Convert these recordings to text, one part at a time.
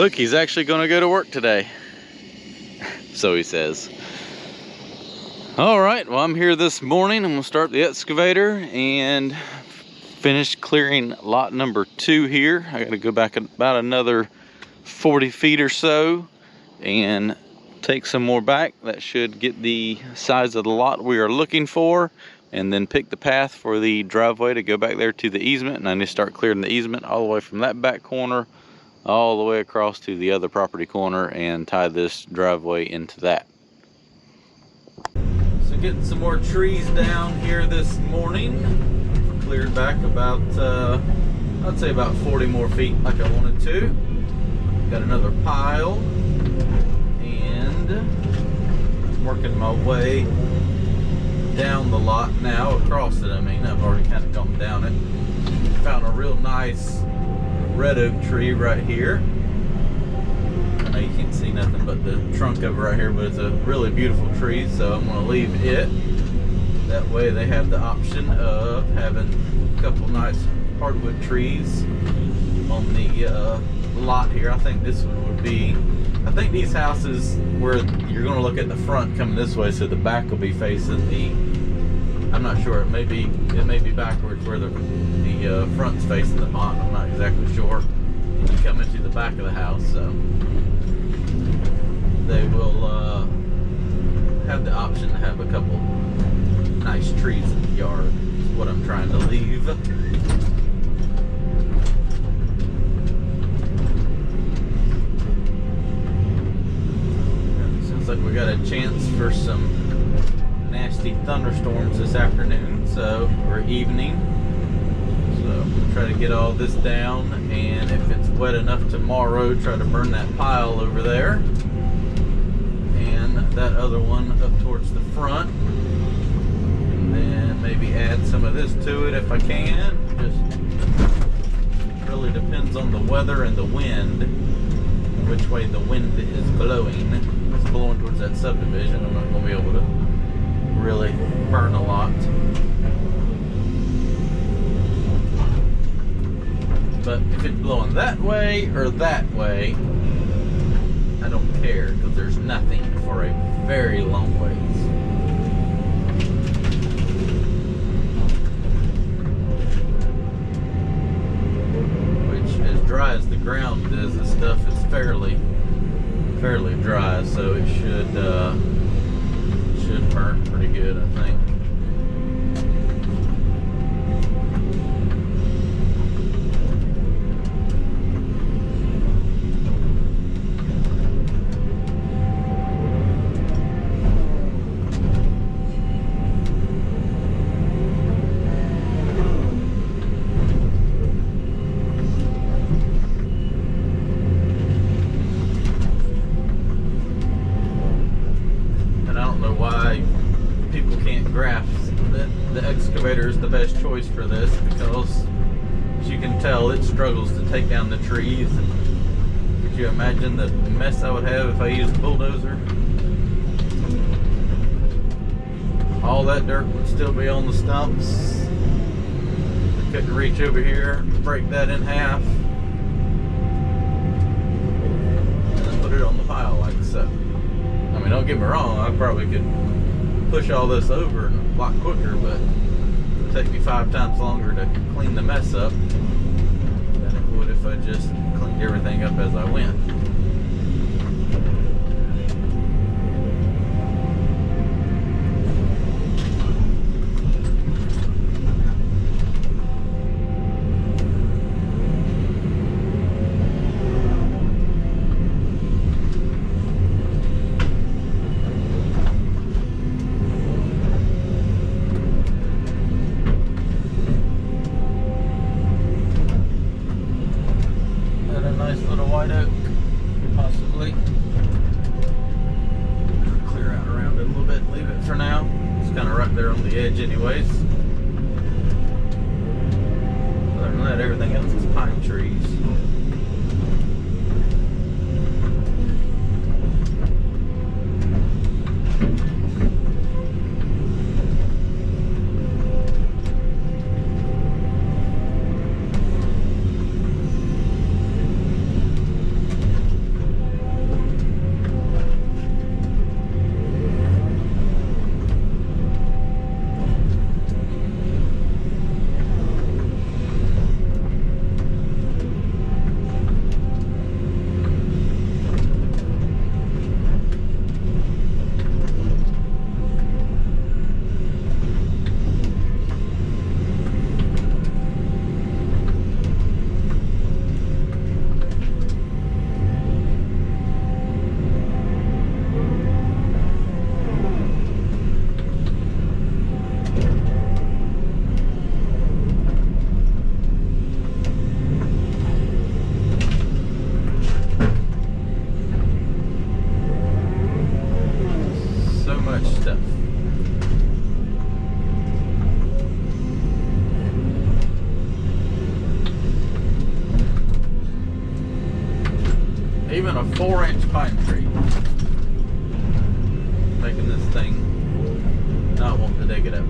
Look, he's actually going to go to work today. So he says. All right, well, I'm here this morning. I'm going to start the excavator and finish clearing lot number 2 here. I got to go back about another 40 feet or so and take some more back. That should get the size of the lot we are looking for, and then pick the path for the driveway to go back there to the easement. And I need to start clearing the easement all the way from that back corner all the way across to the other property corner and tie this driveway into that. So getting some more trees down here this morning. Cleared back about I'd say about 40 more feet like I wanted to. Got another pile, and I'm working my way down the lot now, across it. I mean, I've already kind of gone down it. Found a real nice red oak tree right here. I know you can't see nothing but the trunk of it right here, but it's a really beautiful tree, so I'm going to leave it. That way they have the option of having a couple nice hardwood trees on the lot here. I think this one would be, I think these houses where you're going to look at the front coming this way, so the back will be facing the, I'm not sure, it may be backwards where the front's facing the pond. I'm not exactly sure. You come into the back of the house, so they will have the option to have a couple nice trees in the yard. Is what I'm trying to leave. Sounds like we got a chance for some nasty thunderstorms this afternoon, or evening. So we'll try to get all this down, and if it's wet enough tomorrow, try to burn that pile over there and that other one up towards the front, and then maybe add some of this to it if I can. Just really depends on the weather and the wind, which way the wind is blowing. If it's blowing towards that subdivision, I'm not going to be able to really burn a lot. But if it's blowing that way or that way, I don't care, because there's nothing for a very long ways. Which, as dry as the ground is, this stuff is fairly dry, so it should burn pretty good, I think. The excavator is the best choice for this, because as you can tell, it struggles to take down the trees. And could you imagine the mess I would have if I used a bulldozer? All that dirt would still be on the stumps. I couldn't reach over here, break that in half, and then put it on the pile like so. I mean, don't get me wrong, I probably could push all this over a lot quicker, but it would take me 5 times longer to clean the mess up than it would if I just cleaned everything up as I went. White oak, possibly. Clear out around it a little bit, leave it for now. It's kind of right there on the edge anyways. Other than that, everything else is pine trees. even a 4-inch pine tree. Making this thing not want to dig it up.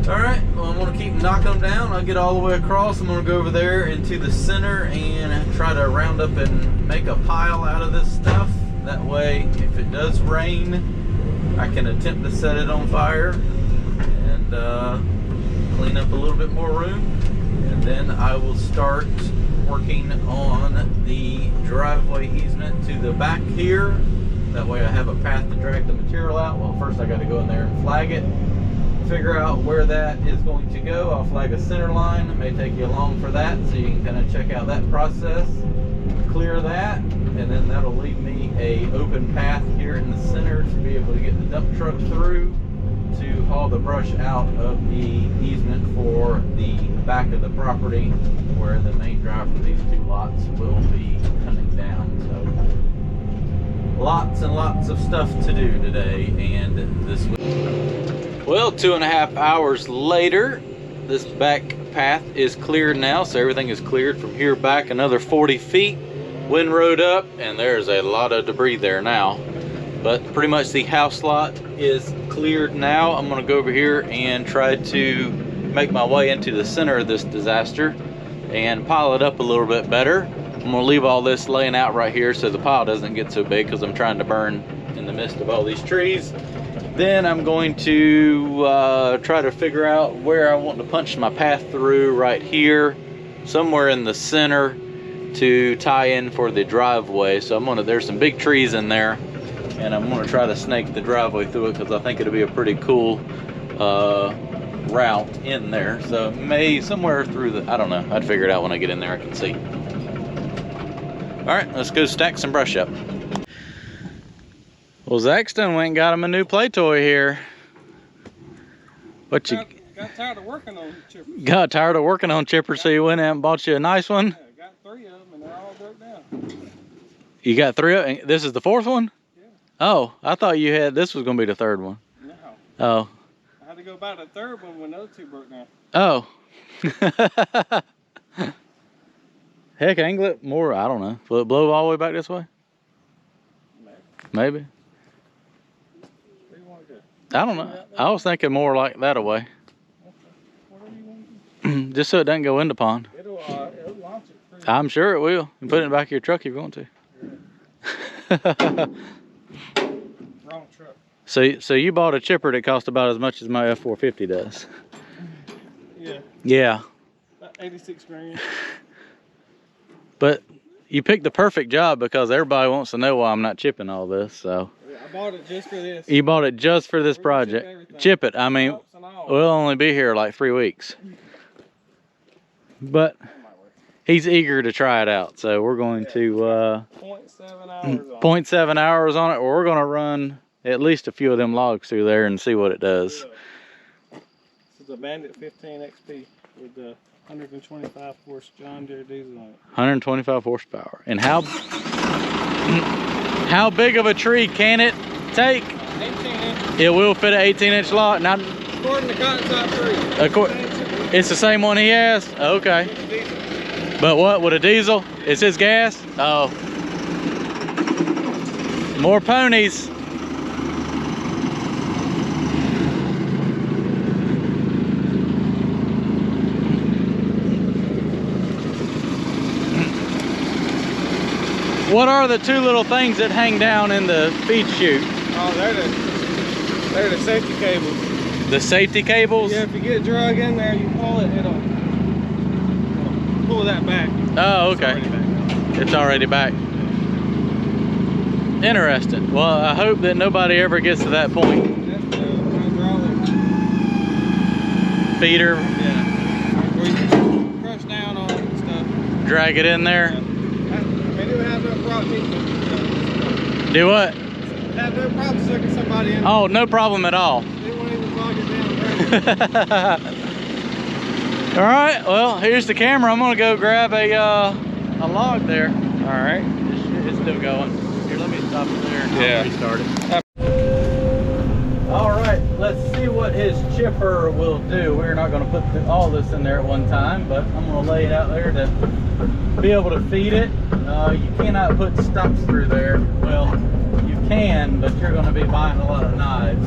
Alright, well, I'm going to keep knocking them down. I'll get all the way across. I'm going to go over there into the center and try to round up and make a pile out of this stuff. That way, if it does rain, I can attempt to set it on fire and clean up a little bit more room. And then I will start working on the driveway easement to the back here. That way I have a path to drag the material out. Well, first I got to go in there and flag it. Figure out where that is going to go. I'll flag a center line. It may take you along for that, so you can kind of check out that process. Clear that, and then that'll leave me a open path here in the center to be able to get the dump truck through to haul the brush out of the easement for the back of the property where the main drive for these two lots will be coming down. So lots and lots of stuff to do today and this week. Well, 2.5 hours later, this back path is cleared now, so everything is cleared from here back another 40 feet. Wind rode up, and there's a lot of debris there now. But pretty much the house lot is cleared now. I'm gonna go over here and try to make my way into the center of this disaster and pile it up a little bit better. I'm gonna leave all this laying out right here so the pile doesn't get so big because I'm trying to burn in the midst of all these trees. Then I'm going to try to figure out where I want to punch my path through right here, somewhere in the center to tie in for the driveway. So there's some big trees in there, and I'm gonna try to snake the driveway through it because I think it'll be a pretty cool route in there. So maybe somewhere through I don't know. I'd figure it out when I get in there, I can see. All right, let's go stack some brush up. Well, Zach done went and got him a new play toy here. What you got tired of working on chippers. Got tired of working on chippers, so you went out and bought you a nice one? Yeah, got 3 of them and they're all broke down. You got 3 of them? This is the 4th one? Yeah. Oh, I thought you had, this was going to be the 3rd one. No. Oh. I had to go buy the 3rd one when the other 2 broke down. Oh. Heck, angle it more, I don't know. Will it blow all the way back this way? Maybe. I don't know. I was thinking more like that away. Okay. Whatever you want to do. Just so it doesn't go in the pond. It'll launch it free. I'm sure it will. You can put it in the back of your truck if you want to. Wrong truck. So you bought a chipper that cost about as much as my F450 does. Yeah. Yeah. About 86 grand. But you picked the perfect job because everybody wants to know why I'm not chipping all this. So Yeah, I bought it just for this. you bought it just for this project. Chip it. I mean, we'll only be here like 3 weeks. But he's eager to try it out, so we're going to 0.7 hours on 0.7 hours on it, or we're going to run at least a few of them logs through there and see what it does. This is a Bandit 15 XP with the 125 horse John Deere diesel on it. 125 horsepower. And how big of a tree can it take? 18 inches. It will fit an 18-inch lot. Now, According to Cotton Top Tree. it's the same one he has? Okay. But what, with a diesel? It's his gas? Oh. More ponies. What are the 2 little things that hang down in the feed chute? Oh, they're the safety cables. The safety cables? Yeah, if you get drug in there, you pull it, it'll pull that back. Oh, okay. It's already back. Interesting. Well, I hope that nobody ever gets to that point. That's the hydraulic Feeder. Yeah. Where you can crush down on it and stuff. Drag it in there. Yeah. I do have no problem. Do what? Have no problem sticking somebody in. Oh, no problem at all. They won't even bog it down. All right, well, here's the camera. I'm gonna go grab a log there. All right, it's still going. Here, let me stop it there and I'll restart it. All right, let's see what his chipper will do. We're not going to put all this in there at one time, but I'm going to lay it out there to be able to feed it. You cannot put stumps through there. Well, you can, but you're going to be buying a lot of knives.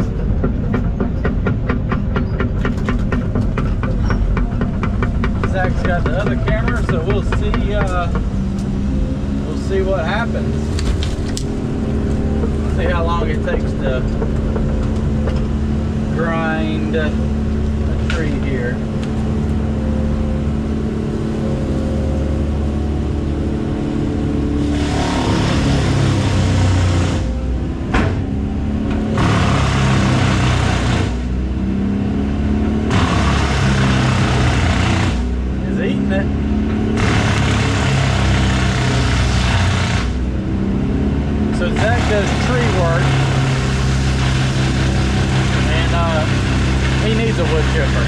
Zach's got the other camera, so we'll see what happens. See how long it takes to grind a tree here. He's eating it. So Zach does tree work. He needs a wood chipper.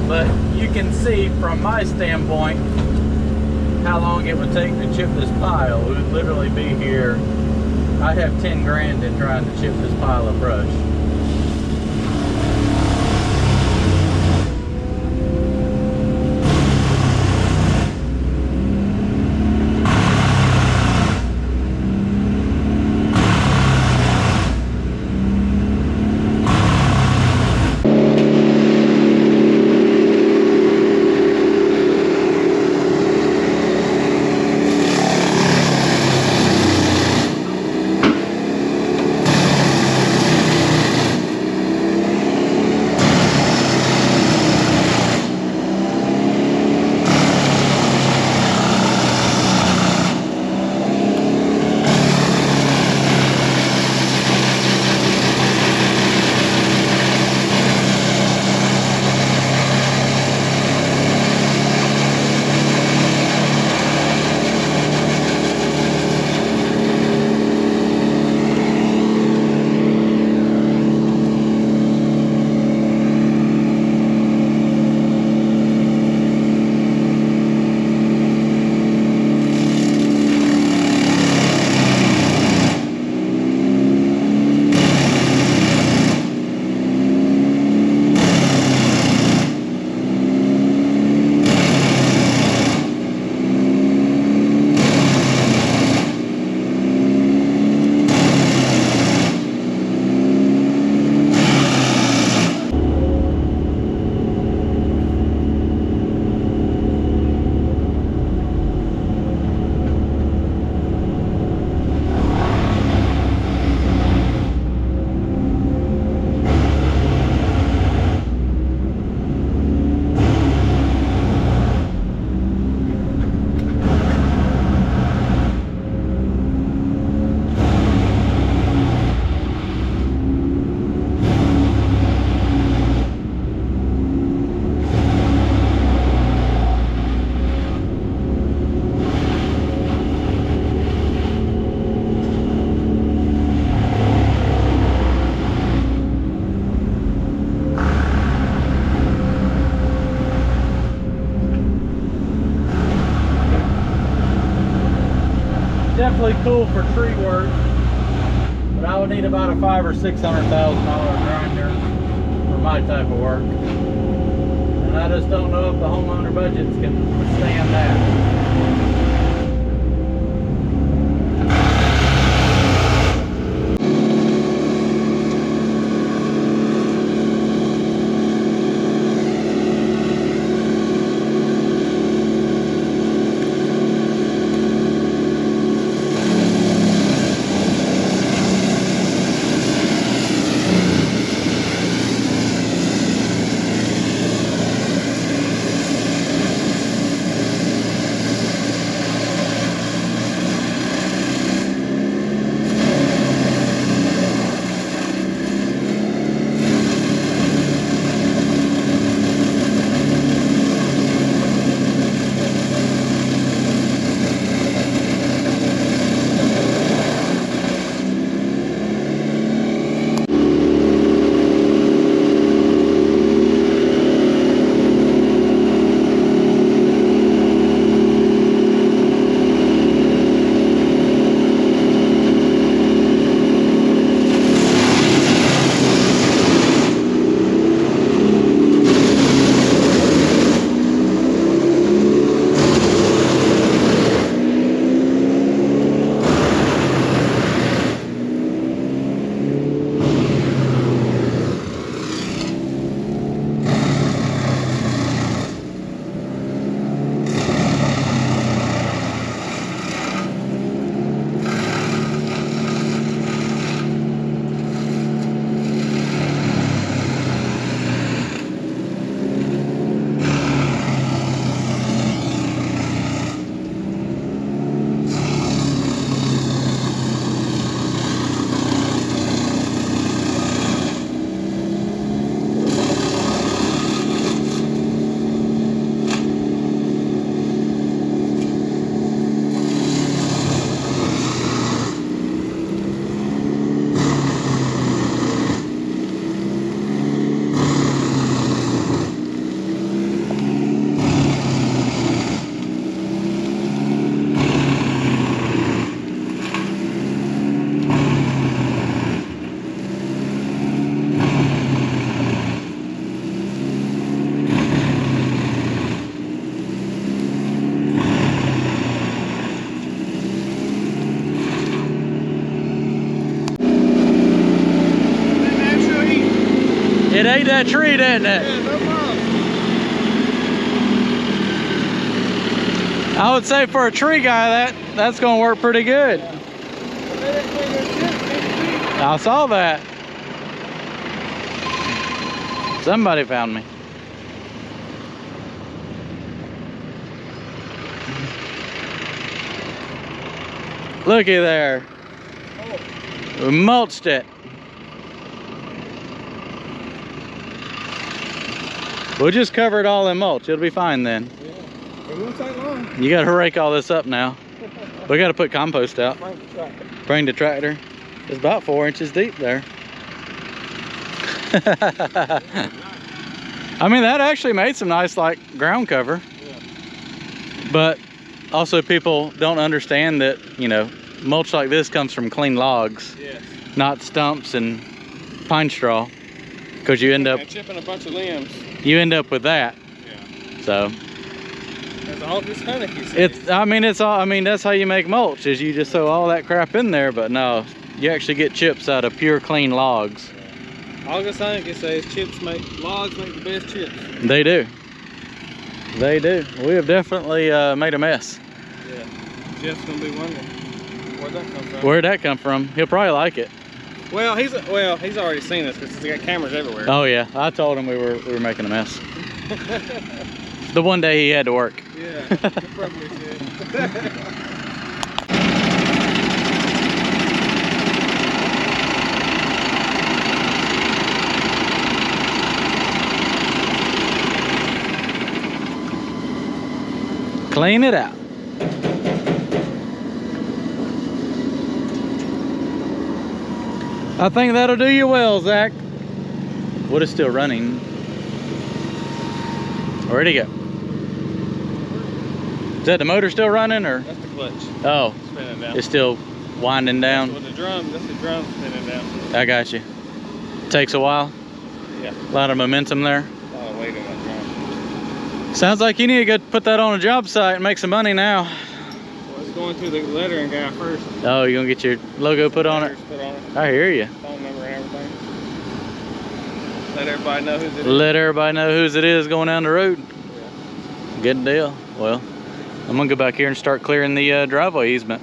But you can see from my standpoint how long it would take to chip this pile. We would literally be here. I'd have 10 grand in trying to chip this pile of brush. Definitely cool for tree work, but I would need about a $500,000 or $600,000 grinder for my type of work, and I just don't know if the homeowner budgets can withstand that. It ate that tree, didn't it? Yeah, no problem. I would say for a tree guy, that's gonna work pretty good. Yeah. I saw that. Somebody found me. Looky there. We mulched it. We'll just cover it all in mulch. It'll be fine then. Yeah. It won't take long. You gotta rake all this up now. We gotta put compost out. Bring the tractor. Bring the tractor. It's about 4 inches deep there. I mean, that actually made some nice like ground cover. Yeah. But also people don't understand that, you know, mulch like this comes from clean logs, Yes. not stumps and pine straw. Because you end up chipping a bunch of limbs. with that. Yeah. So That's all this honey says. it's all, I mean, that's how you make mulch, is you just throw all that crap in there, but no, you actually get chips out of pure clean logs. August Honey says logs make the best chips. They do. They do. We have definitely made a mess. Yeah. Jeff's gonna be wondering where'd that come from. Where'd that come from? He'll probably like it. Well, he's already seen us because he's got cameras everywhere. Oh yeah, I told him we were making a mess. The one day he had to work. Yeah, he probably did. Clean it out. I think that'll do you well, Zach. Wood is still running. Where'd he go? Is that the motor still running, or? That's the clutch. Oh, Spinning down. it's still winding down. That's the drum spinning down. I got you. Takes a while. Yeah. A lot of momentum there. A lot of weight on that drum. Sounds like you need to go put that on a job site and make some money now. Well, it's going to the lettering guy first. Oh, you're gonna get your logo put on it? Put on it. I hear you. Phone number and everything. Let everybody know whose it is. Let everybody know whose it is going down the road. Yeah. Good deal. Well, I'm gonna go back here and start clearing the driveway easement.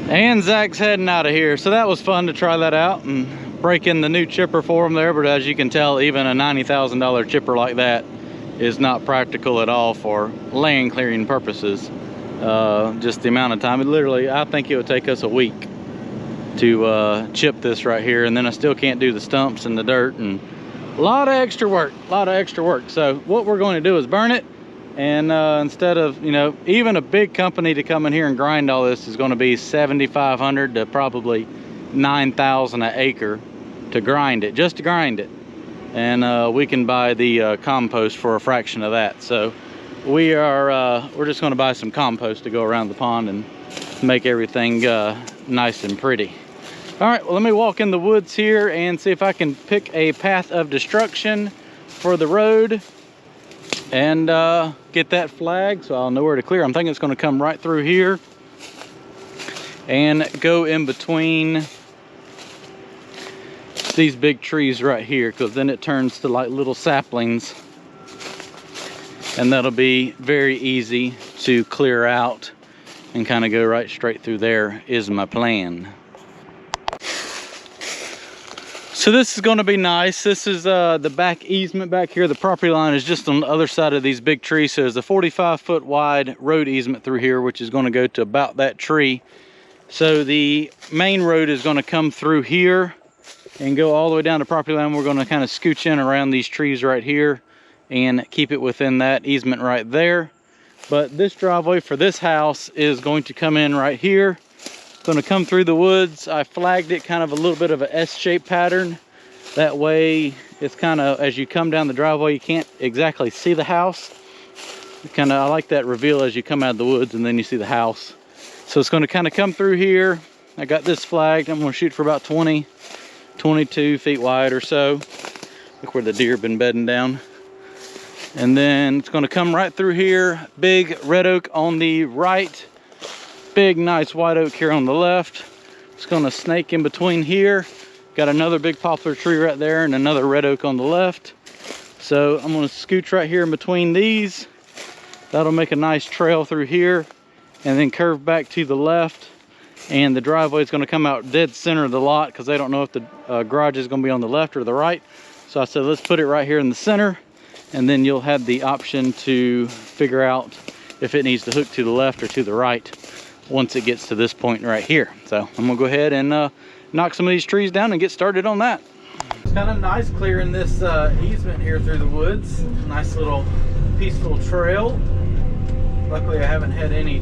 And Zach's heading out of here. So that was fun to try that out and break in the new chipper for him there. But as you can tell, even a $90,000 chipper like that is not practical at all for land clearing purposes. Just the amount of time. It literally, I think it would take us a week to chip this right here. And then I still can't do the stumps and the dirt, and a lot of extra work, So what we're going to do is burn it. And instead of, you know, even a big company to come in here and grind all this is going to be $7,500 to probably $9,000 an acre to grind it, just to grind it. And we can buy the compost for a fraction of that. So we're just going to buy some compost to go around the pond and make everything nice and pretty. All right, well, let me walk in the woods here and see if I can pick a path of destruction for the road and get that flag so I'll know where to clear. I'm thinking it's going to come right through here and go in between these big trees right here, because then it turns to like little saplings, and that'll be very easy to clear out and kind of go right straight through there is my plan. So this is going to be nice. This is the back easement back here. The property line is just on the other side of these big trees. So there's a 45-foot wide road easement through here, which is going to go to about that tree. So the main road is going to come through here and go all the way down to property line. We're going to kind of scooch in around these trees right here and keep it within that easement right there. But this driveway for this house is going to come in right here. Going to come through the woods. I flagged it kind of a little bit of an S-shaped pattern. That way it's kind of, as you come down the driveway, you can't exactly see the house. Kind of, I like that reveal as you come out of the woods and then you see the house. So it's going to kind of come through here. I got this flagged. I'm going to shoot for about 22 feet wide or so. Look where the deer have been bedding down. And then it's going to come right through here. Big red oak on the right. Big nice white oak here on the left. It's going to snake in between here Got another big poplar tree right there and another red oak on the left. So I'm gonna scooch right here in between these. That'll make a nice trail through here and then curve back to the left. And the driveway is gonna come out dead center of the lot because they don't know if the garage is gonna be on the left or the right. So I said, let's put it right here in the center, and then you'll have the option to figure out if it needs to hook to the left or to the right once it gets to this point right here. So I'm gonna go ahead and knock some of these trees down and get started on that. It's kind of nice clearing this easement here through the woods. Nice little peaceful trail. Luckily I haven't had any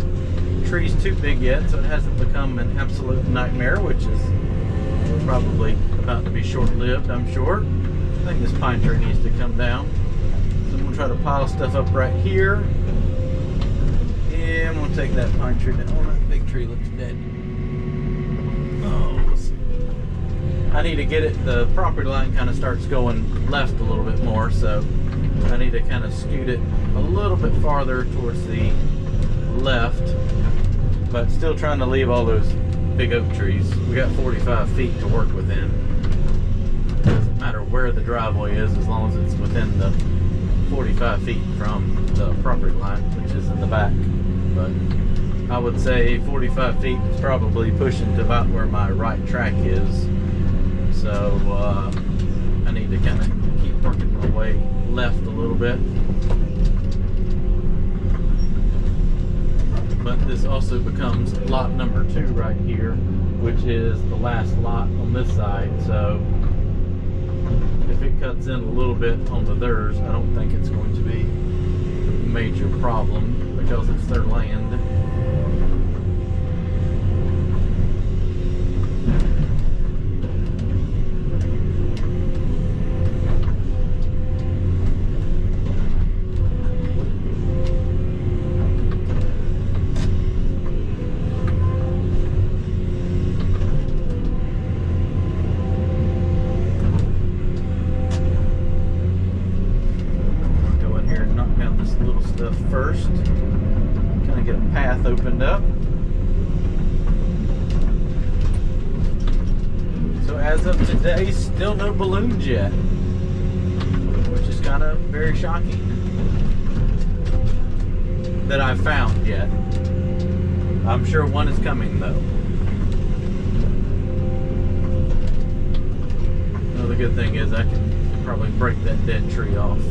trees too big yet, so it hasn't become an absolute nightmare, which is probably about to be short-lived, I'm sure. I think this pine tree needs to come down. So I'm gonna try to pile stuff up right here. Yeah, I'm gonna take that pine tree down. Oh, that big tree looks dead. Oh, let's see. I need to get it, the property line kind of starts going left a little bit more, so I need to kind of scoot it a little bit farther towards the left, but still trying to leave all those big oak trees. We got 45 feet to work within. Doesn't matter where the driveway is, as long as it's within the 45 feet from the property line, which is in the back. But I would say 45 feet is probably pushing to about where my right track is. So I need to kind of keep working my way left a little bit. But this also becomes lot number 2 right here, which is the last lot on this side. So if it cuts in a little bit on the theirs, I don't think it's going to be a major problem because it's their land. First, kind of get a path opened up. So as of today, still no balloons yet, which is kind of very shocking that I've found yet. I'm sure one is coming though. Well, the good thing is I can probably break that dead tree off.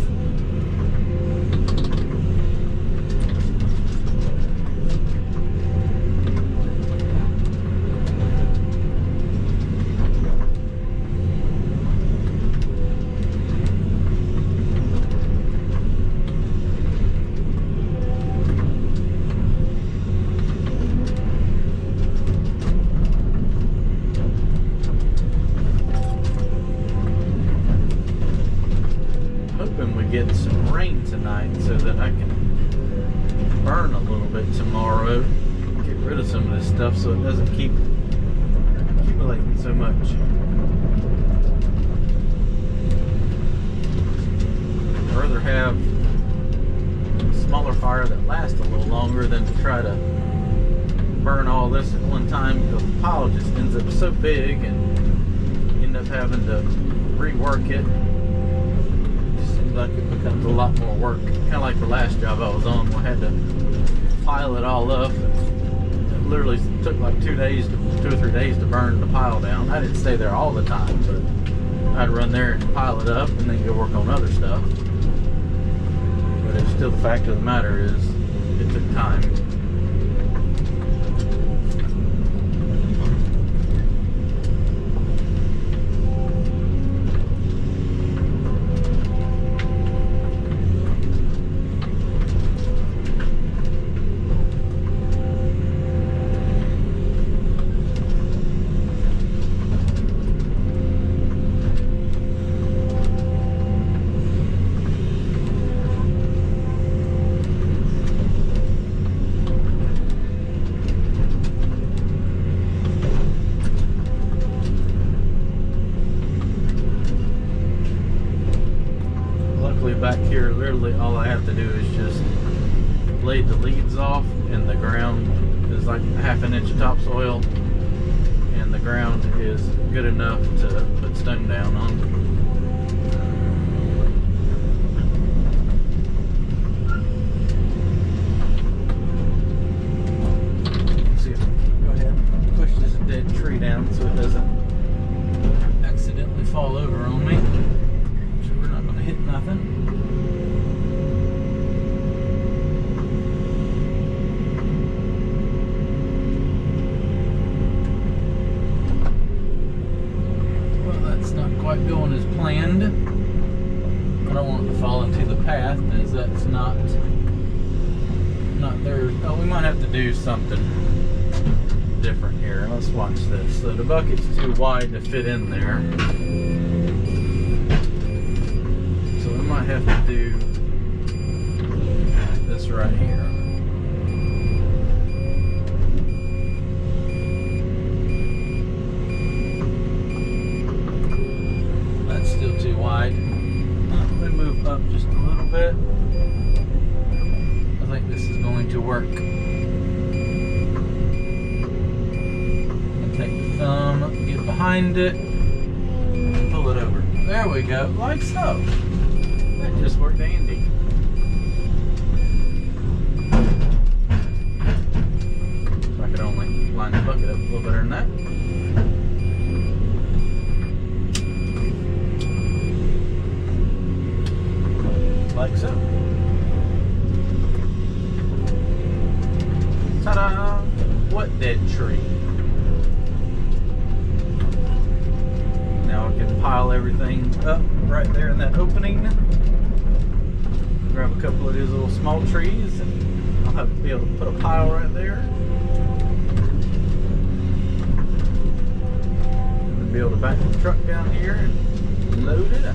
Get some rain tonight so that I can burn a little bit tomorrow, get rid of some of this stuff so it doesn't keep accumulating so much. I'd rather have a smaller fire that lasts a little longer than to try to burn all this at one time, because the pile just ends up so big and you end up having to rework it. Like it becomes a lot more work, kind of like the last job I was on where I had to pile it all up. It literally took like 2 or 3 days to burn the pile down. I didn't stay there all the time, but I'd run there and pile it up and then go work on other stuff. But it's still, the fact of the matter is it took time. Back here, literally all I have to do is just blade the leaves off, and the ground is like 1/2 inch of topsoil, and the ground is good enough to put stone down on. See if go ahead and push this dead tree down so it doesn't accidentally fall over on me. So we're not going to hit nothing. Quite going as planned. I don't want it to fall into the path, as that's not there. Oh, we might have to do something different here. Let's watch this. So the bucket's too wide to fit in there, so we might have to do this right here. Still too wide. Let me move up just a little bit. I think this is going to work. Take the thumb, get behind it, pull it over. There we go, like so. That just worked dandy. If I could only line the bucket up a little better than that. Like so. Ta-da! What dead tree? Now I can pile everything up right there in that opening. Grab a couple of these little small trees and I'll have to be able to put a pile right there. And be able to back the truck down here and load it up.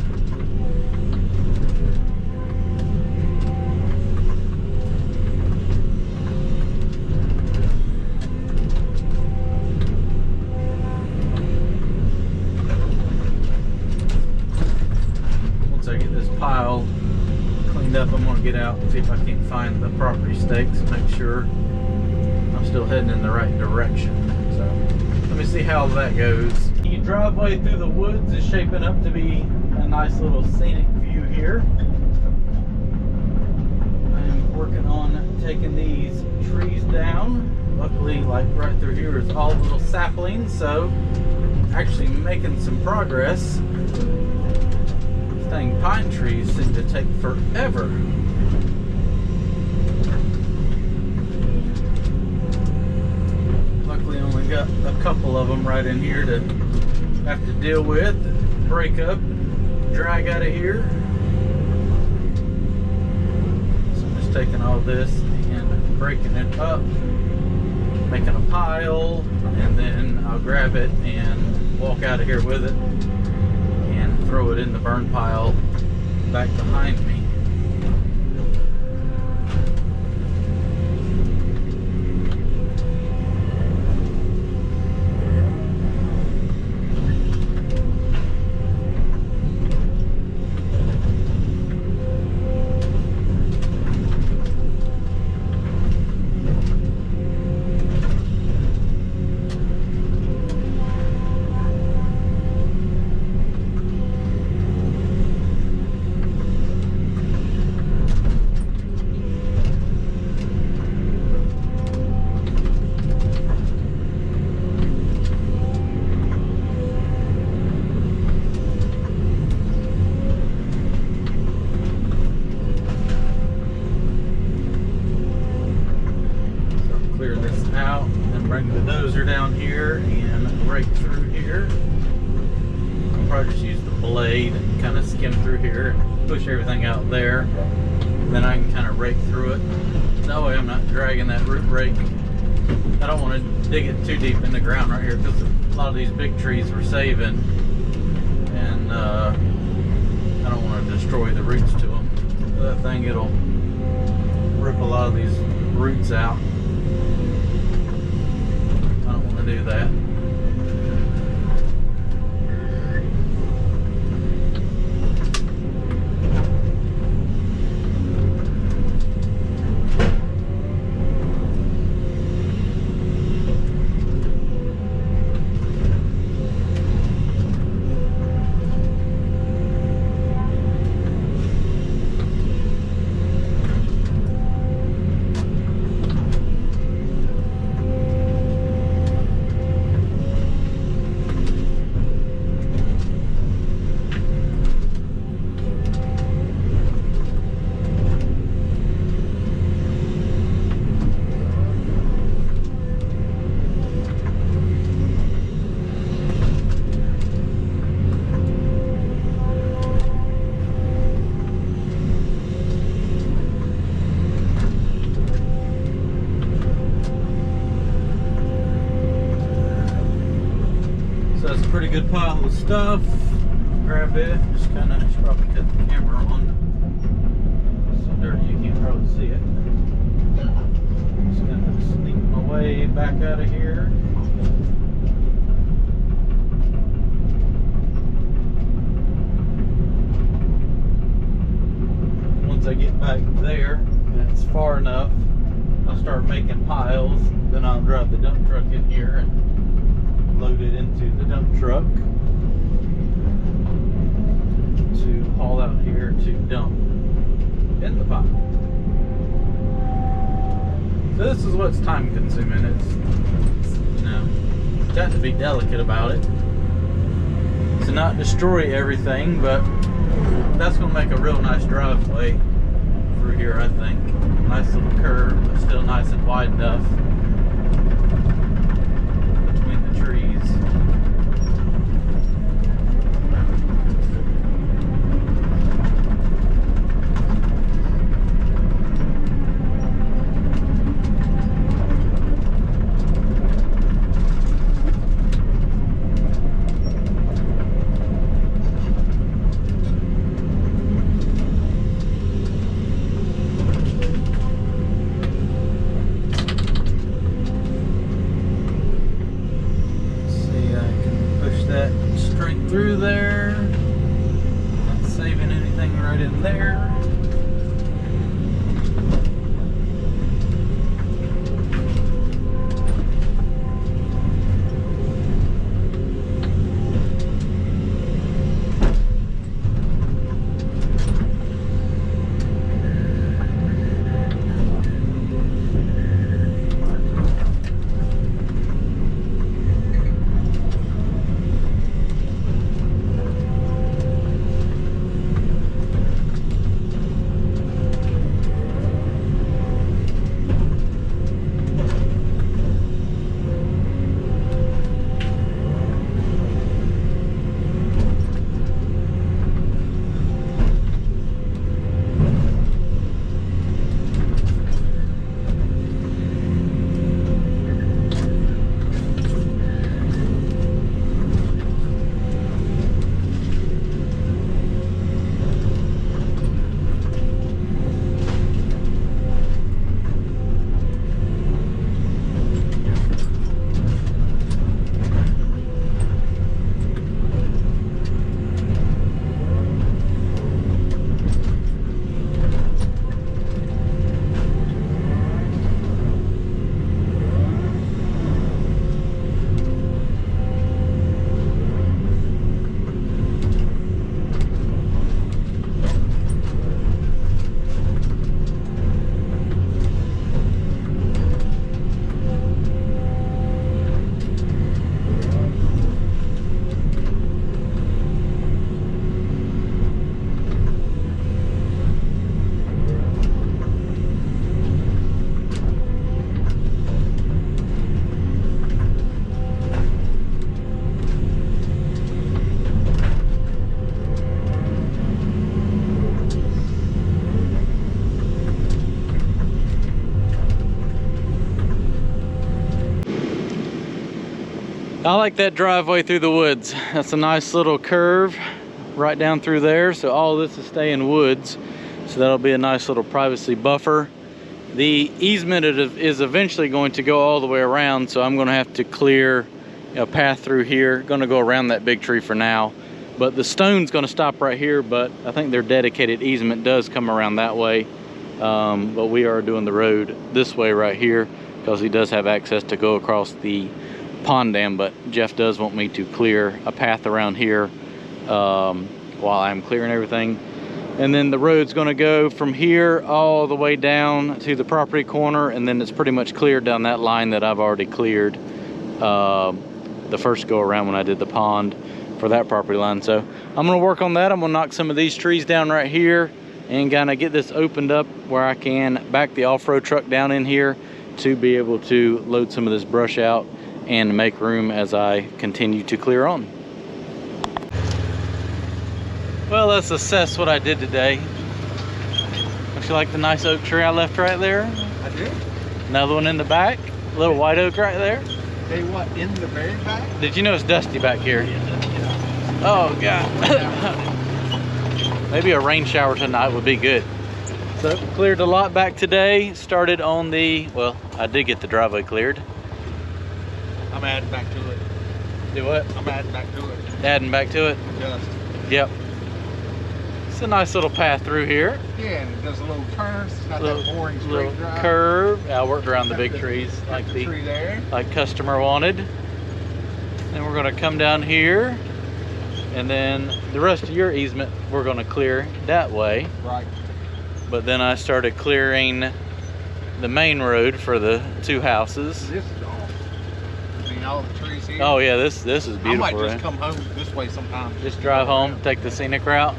Pile cleaned up, I'm going to get out and see if I can find the property stakes and make sure I'm still heading in the right direction. So let me see how that goes. The driveway through the woods is shaping up to be a nice little scenic view here. I'm working on taking these trees down. Luckily, like right through here is all little saplings, so actually making some progress. Dang, pine trees seem to take forever. Luckily only got a couple of them right in here to have to deal with, break up, drag out of here. So I'm just taking all this and breaking it up, making a pile, and then I'll grab it and walk out of here with it. Throw it in the burn pile back behind me. Bring the dozer down here and rake through here. I'll probably just use the blade and kind of skim through here and push everything out there. Then I can kind of rake through it. That way I'm not dragging that root rake. I don't want to dig it too deep in the ground right here because a lot of these big trees we're saving, and I don't want to destroy the roots to them. That thing, it'll rip a lot of these roots out. Do that. pretty good pile of stuff. Grab it. Just kind of should probably cut the camera on. It's so dirty you can't probably see it. Just gonna sneak my way back out of here. Once I get back there and it's far enough, I'll start making piles. Then I'll drive the dump truck in here and load it into the dump truck to haul out here to dump in the pile. So this is what's time consuming. It's, you know, got to be delicate about it to not destroy everything, but that's going to make a real nice driveway through here, I think. Nice little curve, but still nice and wide enough between the trees. Through there, not saving anything right in there. I like that driveway through the woods. That's a nice little curve right down through there. So all this is staying woods. So that'll be a nice little privacy buffer. The easement is eventually going to go all the way around. So I'm going to have to clear a path through here. Going to go around that big tree for now. But the stone's going to stop right here. But I think their dedicated easement does come around that way. But we are doing the road this way right here because he does have access to go across the pond dam, but Jeff does want me to clear a path around here while I'm clearing everything. And then the road's going to go from here all the way down to the property corner, and then it's pretty much cleared down that line that I've already cleared the first go around when I did the pond for that property line. So I'm going to work on that. I'm going to knock some of these trees down right here and kind of get this opened up where I can back the off-road truck down in here to be able to load some of this brush out and make room as I continue to clear on. Well, let's assess what I did today. Don't you like the nice oak tree I left right there? I do. Another one in the back, little white oak right there. They what, in the very back? Did you know it's dusty back here? Oh, God. Maybe a rain shower tonight would be good. So, cleared a lot back today. Started on the, well, I did get the driveway cleared. I'm adding back to it. Do what? I'm adding back to it. Adding back to it? Dust. Yep. It's a nice little path through here. Yeah, and it does a little turns. It's not Little- that boring straight Little drive. curve. I worked around the big trees like the tree there. like customer wanted. Then we're gonna come down here, and then the rest of your easement we're gonna clear that way. Right. But then I started clearing the main road for the two houses. This is awesome. I mean, all the trees here. Oh yeah, this is I beautiful. might just Right? come home this way sometime. Just drive home, take the scenic route.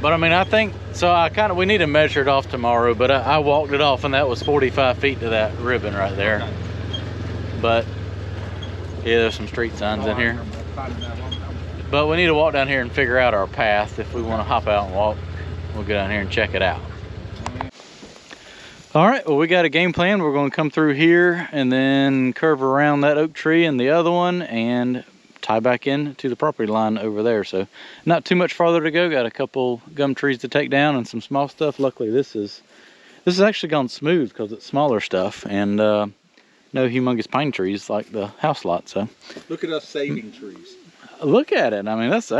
But I mean, I think so. We need to measure it off tomorrow. But I walked it off, and that was 45 feet to that ribbon right there. Okay. But yeah, there's some street signs Oh, in I here. remember finding that one. But we need to walk down here and figure out our path. If we want to hop out and walk, we'll go down here and check it out. All right, well, we got a game plan. We're going to come through here and then curve around that oak tree and the other one and tie back in to the property line over there. So not too much farther to go. Got a couple gum trees to take down and some small stuff. Luckily, this has actually gone smooth because it's smaller stuff and no humongous pine trees like the house lot. So Look at us saving trees. look at it. I mean, that's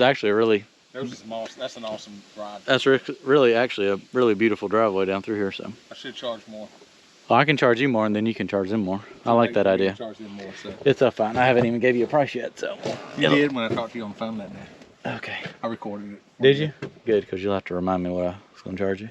actually a really That's an awesome ride. That's really actually a really beautiful driveway down through here. So I should charge more. well, I can charge you more and then you can charge them more. I like that idea. Charge them more. So. It's fine. I haven't even gave you a price yet. So You did when I talked to you on the phone that day. okay. I recorded it. Did you? Good, because you'll have to remind me what I was going to charge you.